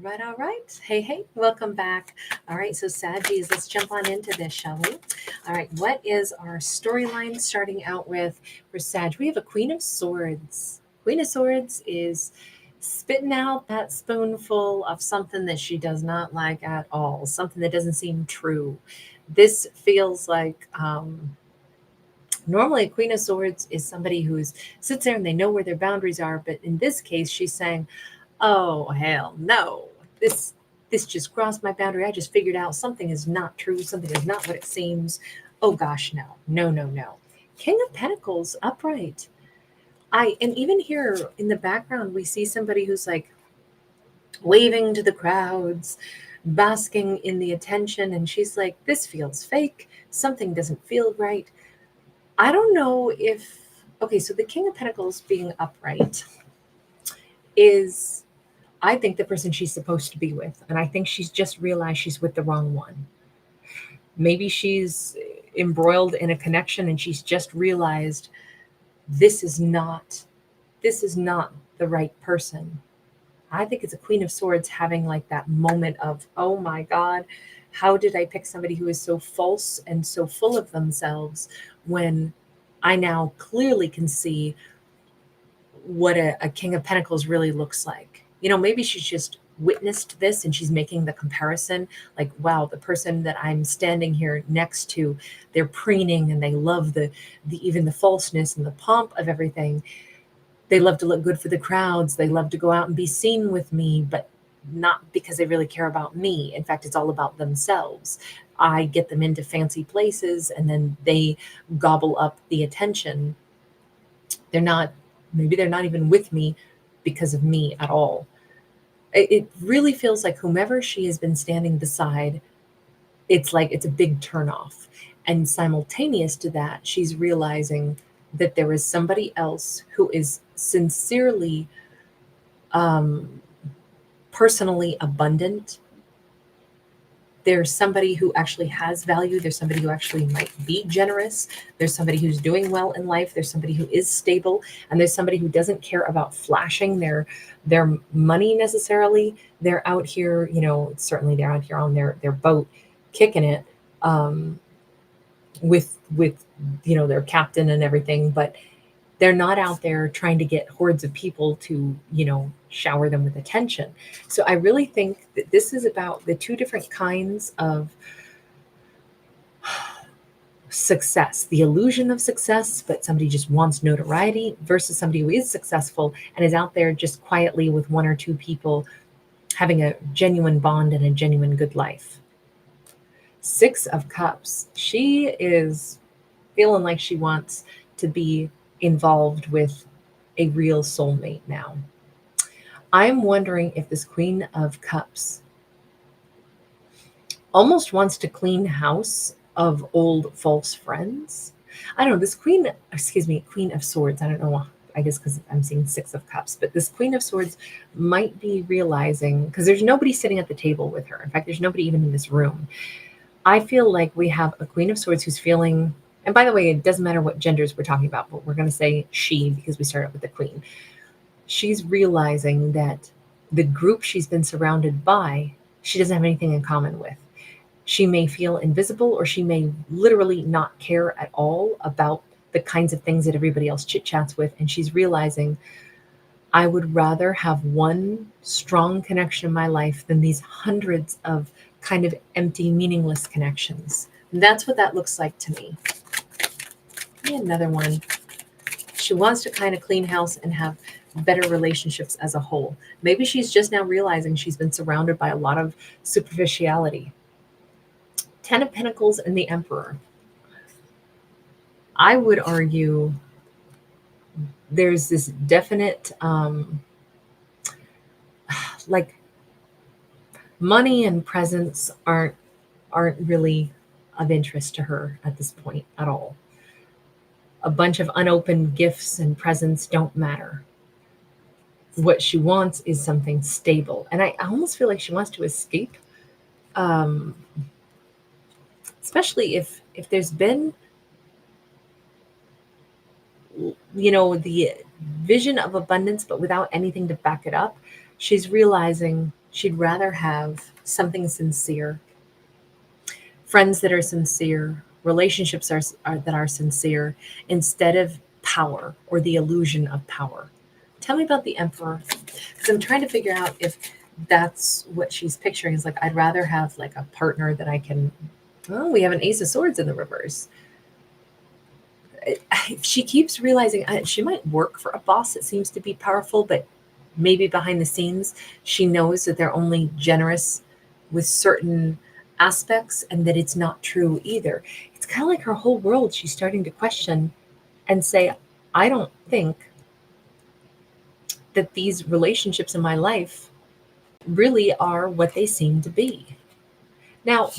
All right. Hey, hey, welcome back. All right, so Saggies, let's jump on into this, shall we? All right, what is our storyline starting out with for Sag? We have a Queen of Swords. Queen of Swords is spitting out that spoonful of something that she does not like at all, something that doesn't seem true. This feels like normally a Queen of Swords is somebody who's sits there and they know where their boundaries are, but in this case, she's saying, oh, hell no. This just crossed my boundary. I just figured out something is not true. Something is not what it seems. Oh gosh, no. No, no, no. King of Pentacles upright. And even here in the background we see somebody who's like waving to the crowds, basking in the attention, and she's like, this feels fake. Something doesn't feel right. I don't know if okay, so the King of Pentacles being upright is I think the person she's supposed to be with. And I think she's just realized she's with the wrong one. Maybe she's embroiled in a connection and she's just realized this is not the right person. I think it's a Queen of Swords having like that moment of, oh my God, how did I pick somebody who is so false and so full of themselves when I now clearly can see what a King of Pentacles really looks like. Maybe she's just witnessed this and she's making the comparison like, wow, the person that I'm standing here next to, they're preening and they love the even the falseness and the pomp of everything. They love to look good for the crowds. They love to go out and be seen with me, but not because they really care about me. In fact, it's all about themselves. I get them into fancy places and then they gobble up the attention. Maybe they're not even with me because of me at all. It really feels like whomever she has been standing beside, it's like it's a big turnoff. And simultaneous to that, she's realizing that there is somebody else who is sincerely, personally abundant. There's somebody who actually has value. There's somebody who actually might be generous. There's somebody who's doing well in life. There's somebody who is stable. And there's somebody who doesn't care about flashing their money necessarily. They're out here, certainly they're out here on their boat, kicking it, with their captain and everything. But they're not out there trying to get hordes of people to, shower them with attention. So I really think that this is about the two different kinds of success, the illusion of success, but somebody just wants notoriety versus somebody who is successful and is out there just quietly with one or two people having a genuine bond and a genuine good life. Six of Cups. She is feeling like she wants to be involved with a real soulmate now. I'm wondering if this Queen of Cups almost wants to clean house of old false friends. I don't know, this Queen of Swords, I don't know, I guess because I'm seeing Six of Cups, but this Queen of Swords might be realizing, because there's nobody sitting at the table with her. In fact, there's nobody even in this room. I feel like we have a Queen of Swords who's feeling, and by the way, it doesn't matter what genders we're talking about, but we're going to say she because we started with the Queen. She's realizing that the group she's been surrounded by, she doesn't have anything in common with. She may feel invisible or she may literally not care at all about the kinds of things that everybody else chit-chats with. And she's realizing, I would rather have one strong connection in my life than these hundreds of kind of empty, meaningless connections. And that's what that looks like to me. Another one. She wants to kind of clean house and have better relationships as a whole. Maybe she's just now realizing she's been surrounded by a lot of superficiality. Ten of Pentacles and the Emperor. I would argue there's this definite, like money and presents aren't really of interest to her at this point at all. A bunch of unopened gifts and presents don't matter. What she wants is something stable. And I almost feel like she wants to escape, especially if there's been, the vision of abundance, but without anything to back it up. She's realizing She'd rather have something sincere, friends that are sincere, relationships that are sincere, instead of power or the illusion of power. Tell me about the Emperor, because I'm trying to figure out if that's what she's picturing. Is like, I'd rather have like a partner that I can. Oh, we have an Ace of Swords in the reverse. She keeps realizing she might work for a boss that seems to be powerful, but maybe behind the scenes, she knows that they're only generous with certain aspects and that it's not true either. It's kind of like her whole world. She's starting to question and say, I don't think that these relationships in my life really are what they seem to be. Now,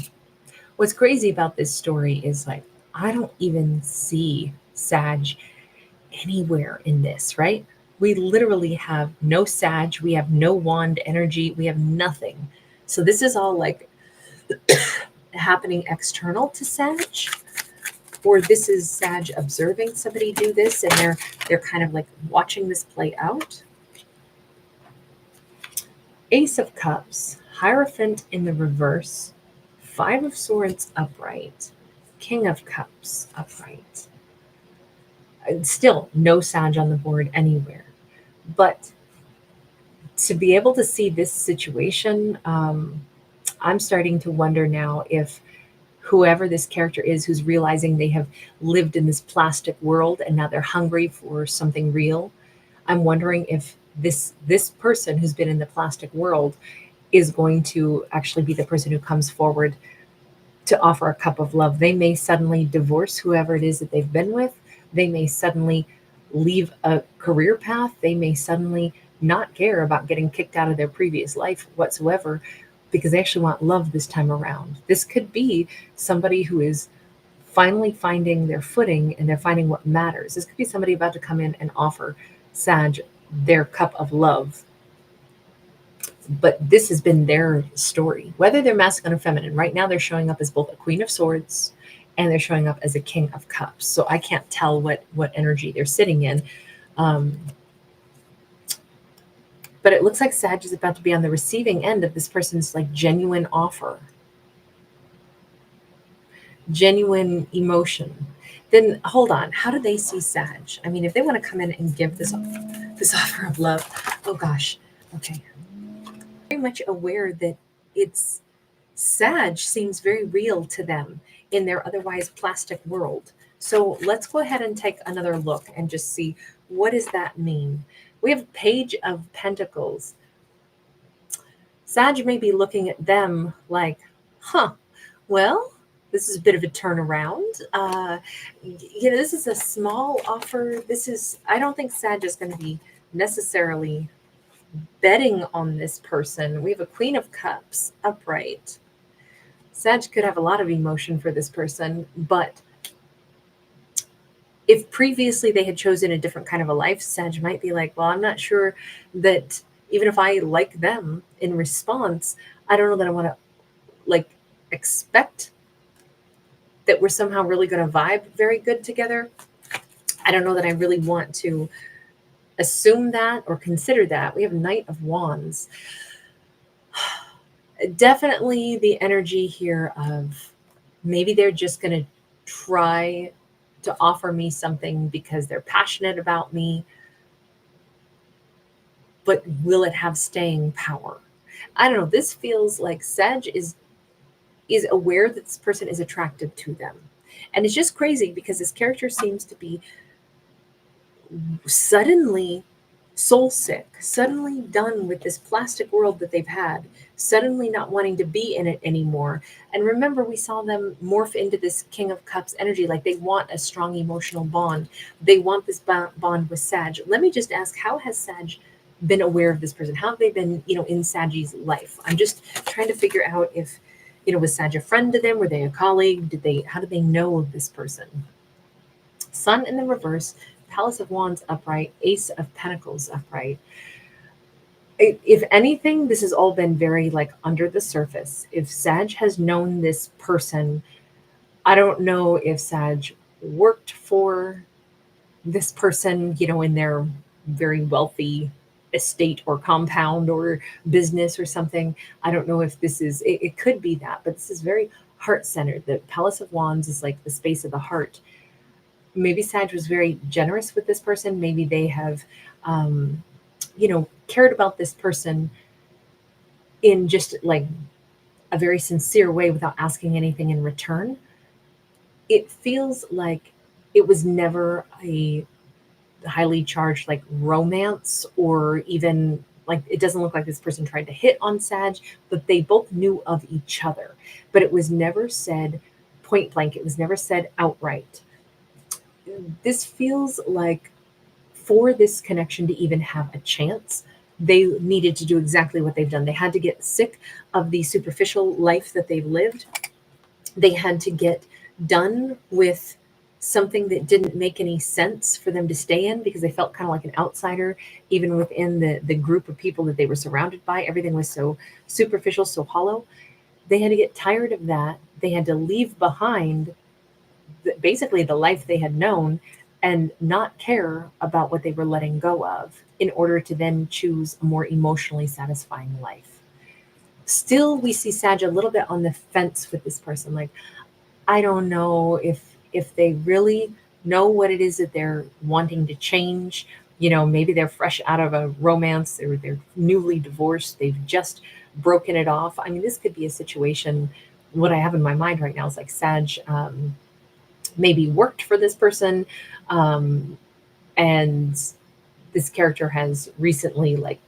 what's crazy about this story is like, I don't even see Sag anywhere in this, right? We literally have no Sag, we have no wand energy, we have nothing. So this is all like happening external to Sag, or this is Sag observing somebody do this and they're kind of like watching this play out. Ace of Cups, Hierophant in the reverse, Five of Swords upright, King of Cups upright. Still no Sag on the board anywhere. But to be able to see this situation, I'm starting to wonder now if whoever this character is who's realizing they have lived in this plastic world and now they're hungry for something real, I'm wondering if this person who's been in the plastic world is going to actually be the person who comes forward to offer a cup of love. They may suddenly divorce whoever it is that they've been with. They may suddenly leave a career path. They may suddenly not care about getting kicked out of their previous life whatsoever because they actually want love this time around. This could be somebody who is finally finding their footing and they're finding what matters. This could be somebody about to come in and offer Sag their cup of love. But this has been their story, whether they're masculine or feminine. Right now, they're showing up as both a Queen of Swords and they're showing up as a King of Cups. So I can't tell what energy they're sitting in. But it looks like Sag is about to be on the receiving end of this person's like genuine offer, genuine emotion. Then hold on, how do they see Sag? I mean, if they want to come in and give this offer of love, oh gosh, okay. Very much aware that it's Sag seems very real to them in their otherwise plastic world. So let's go ahead and take another look and just see, what does that mean? We have Page of Pentacles. Sag may be looking at them like, well, this is a bit of a turnaround. This is a small offer. I don't think Sag is going to be necessarily betting on this person. We have a Queen of Cups upright. Sag could have a lot of emotion for this person, but if previously they had chosen a different kind of a life, Sag might be like, well, I'm not sure that even if I like them in response, I don't know that I want to like expect that we're somehow really going to vibe very good together. I don't know that I really want to assume that or consider that. We have Knight of Wands. Definitely the energy here of maybe they're just going to try to offer me something because they're passionate about me, but will it have staying power? I don't know. This feels like Sag is aware that this person is attracted to them. And it's just crazy because this character seems to be suddenly soul sick, suddenly done with this plastic world that they've had, suddenly not wanting to be in it anymore. And remember, we saw them morph into this King of Cups energy, like they want a strong emotional bond. They want this bond with Sag. Let me just ask, how has Sag been aware of this person? How have they been, in Sag's life? I'm just trying to figure out if, was Sag a friend to them? Were they a colleague? How did they know of this person? Sun in the reverse, Palace of Wands upright, Ace of Pentacles upright. If anything, this has all been very like under the surface. If Sag has known this person, I don't know if Sag worked for this person, in their very wealthy estate or compound or business or something. I don't know if this is, it could be that, but this is very heart centered. The Palace of Wands is like the space of the heart. Maybe Sag was very generous with this person. Maybe they have, cared about this person in just like a very sincere way without asking anything in return. It feels like it was never a highly charged like romance, or even like it doesn't look like this person tried to hit on Sag, but they both knew of each other. But it was never said point blank, it was never said outright. This feels like for this connection to even have a chance, they needed to do exactly what they've done. They had to get sick of the superficial life that they've lived. They had to get done with something that didn't make any sense for them to stay in, because they felt kind of like an outsider, even within the group of people that they were surrounded by. Everything was so superficial, so hollow. They had to get tired of that. They had to leave behind basically the life they had known and not care about what they were letting go of in order to then choose a more emotionally satisfying life. Still, we see Sag a little bit on the fence with this person. Like, I don't know if they really know what it is that they're wanting to change. Maybe they're fresh out of a romance, they're newly divorced, they've just broken it off. I mean, this could be a situation. What I have in my mind right now is like Sag maybe worked for this person, and this character has recently like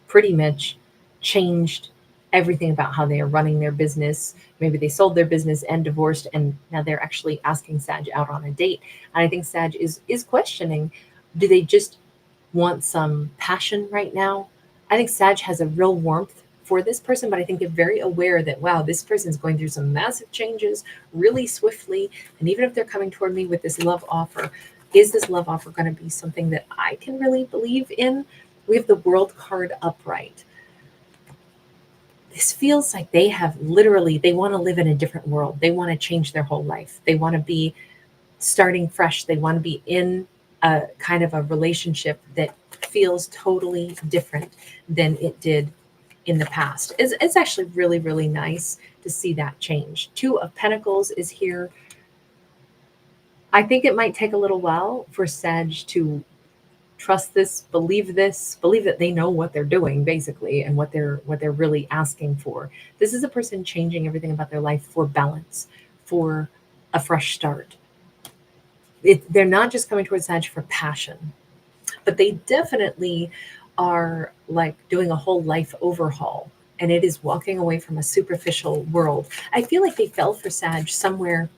pretty much changed everything about how they are running their business. Maybe they sold their business and divorced, and now they're actually asking Sag out on a date. And I think Sag is questioning, do they just want some passion right now? I think Sag has a real warmth for this person, but I think they're very aware that, wow, this person's going through some massive changes really swiftly. And even if they're coming toward me with this love offer, is this love offer going to be something that I can really believe in? We have the World card upright. This feels like they have literally, they want to live in a different world. They want to change their whole life. They want to be starting fresh. They want to be in a kind of a relationship that feels totally different than it did in the past. It's actually really, really nice to see that change. Two of Pentacles is here. I think it might take a little while for Sag to trust this, believe that they know what they're doing basically, and what they're really asking for. This is a person changing everything about their life for balance, for a fresh start. They're not just coming towards Sag for passion, but they definitely are like doing a whole life overhaul, and it is walking away from a superficial world. I feel like they fell for Sag somewhere,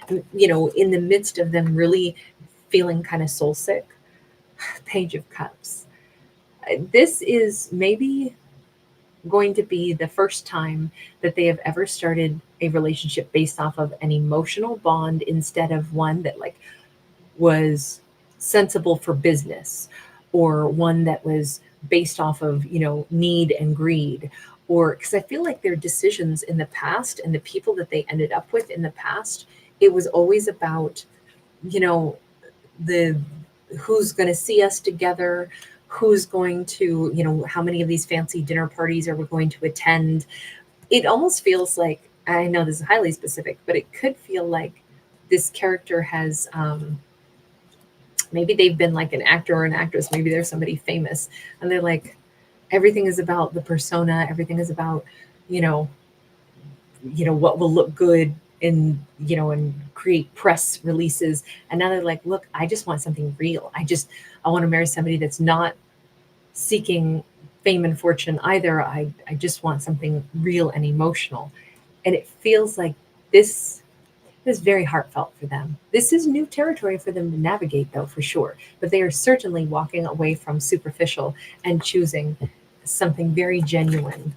in the midst of them really feeling kind of soul sick. Page of Cups. This is maybe going to be the first time that they have ever started a relationship based off of an emotional bond, instead of one that like was sensible for business, or one that was based off of, need and greed. Or because I feel like their decisions in the past and the people that they ended up with in the past, it was always about, the who's going to see us together, who's going to, how many of these fancy dinner parties are we going to attend. It almost feels like, I know this is highly specific, but it could feel like this character has, maybe they've been like an actor or an actress, maybe they're somebody famous, and they're like, everything is about the persona, everything is about, what will look good and create press releases. And now they're like, look, I just want something real. I want to marry somebody that's not seeking fame and fortune either. I just want something real and emotional. And it feels like this is very heartfelt for them. This is new territory for them to navigate, though, for sure. But they are certainly walking away from superficial and choosing something very genuine.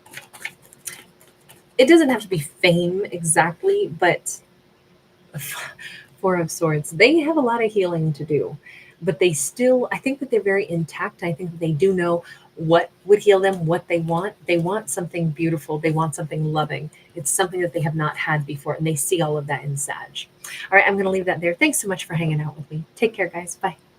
It doesn't have to be fame exactly, but Four of Swords, they have a lot of healing to do. But they still, I think that they're very intact. I think that they do know what would heal them, what they want. They want something beautiful. They want something loving. It's something that they have not had before, and they see all of that in Sag. All right, I'm going to leave that there. Thanks so much for hanging out with me. Take care, guys. Bye.